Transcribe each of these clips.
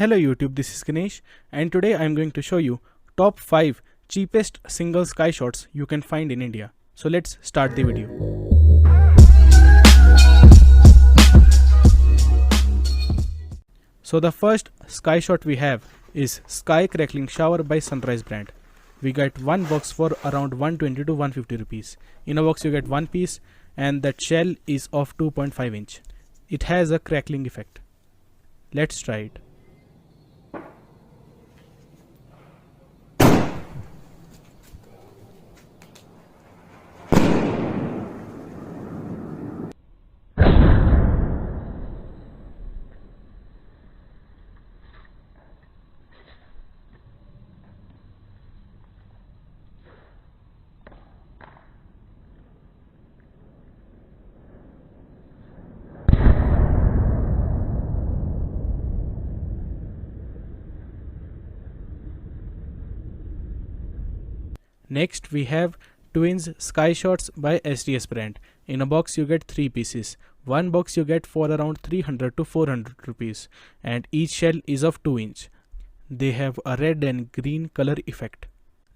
Hello YouTube, this is Ganesh and today I am going to show you top 5 cheapest single sky shots you can find in India. So let's start the video. So the first sky shot we have is Sky Crackling Shower by Sunrise brand. We get one box for around 120 to 150 rupees. In a box you get one piece and that shell is of 2.5 inch. It has a crackling effect. Let's try it. Next we have Twins Skyshots by SDS brand. In a box you get 3 pieces. One box you get for around 300 to 400 rupees and each shell is of 2 inch. They have a red and green color effect.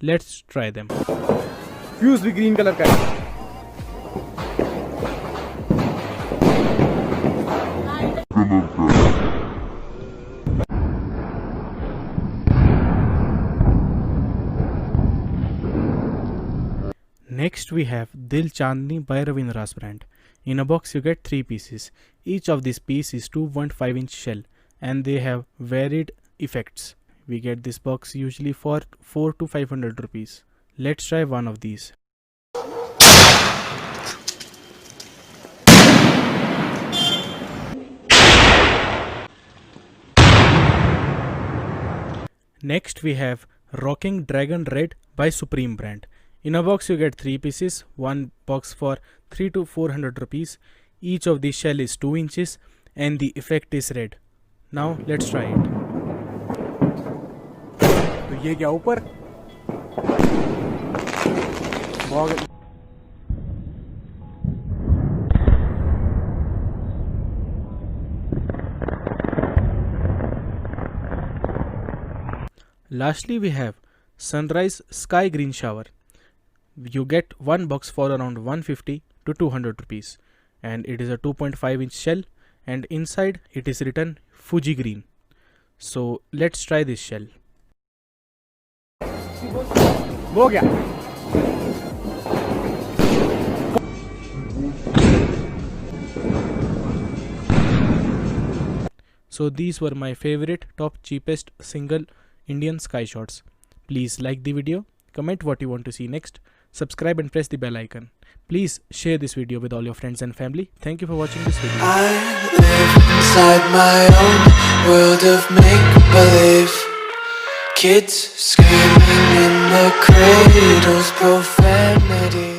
Let's try them. Fuse भी green color का है. Next we have Dil by Ravindra's brand. In a box you get 3 pieces. Each of these pieces is 2.5 inch shell and they have varied effects. We get this box usually for 4 to 500 rupees. Let's try one of these. Next we have Rocking Dragon Red by Supreme brand. In a box you get 3 pieces, one box for 3 to 400 rupees. Each of the shell is 2 inches and the effect is red. Now let's try it. तो ये क्या ऊपर? Lastly we have Sunrise Sky Green Shower. You get one box for around 150 to 200 rupees and it is a 2.5 inch shell and inside it is written Fuji Green. So let's try this shell. हो गया. So these were my favorite top cheapest single Indian sky shots. Please like the video, comment what you want to see next, subscribe and press the bell icon. Please share this video with all your friends and family. Thank you for watching this video. I live inside my own world of make-believe. Kids screaming in the cradles, profanity.